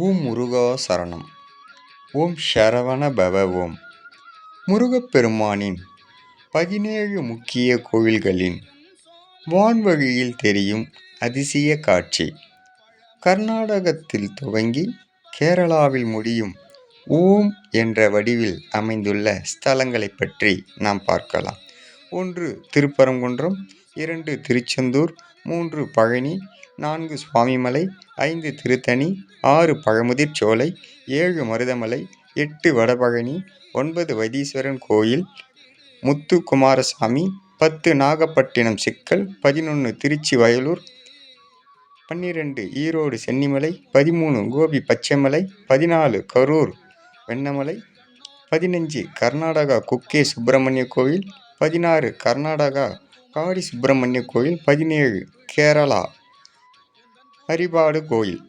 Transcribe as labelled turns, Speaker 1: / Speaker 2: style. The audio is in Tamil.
Speaker 1: ஓம் முருகா சரணம். ஓம் சரவண பவ. ஓம் முருகப்பெருமானின் 17 முக்கிய கோவில்களின் வான்வழியில் தெரியும் அதிசய காட்சி. கர்நாடகத்தில் துவங்கி கேரளாவில் முடியும் ஓம் என்ற வடிவில் அமைந்துள்ள ஸ்தலங்களை பற்றி நாம் பார்க்கலாம். 1 திருப்பரங்குன்றம், 2 திருச்செந்தூர், 3 பழனி, 4 சுவாமிமலை, 5 திருத்தணி, 6 பழமுதிர்சோலை, 7 மருதமலை, 8 வடபழனி, 9 வைத்தீஸ்வரன் கோயில் முத்துக்குமாரசாமி, 10 நாகப்பட்டினம் சிக்கல், 11 திருச்சி வயலூர், 12 ஈரோடு சென்னிமலை, 13 கோபி பச்சைமலை, 14 கரூர் வெண்ணமலை, 15 கர்நாடகா குக்கே சுப்பிரமணிய கோயில், 16 கர்நாடகா காடி சுப்பிரமணிய கோயில், 17 கேரளா ஹரிபாடு கோயில்.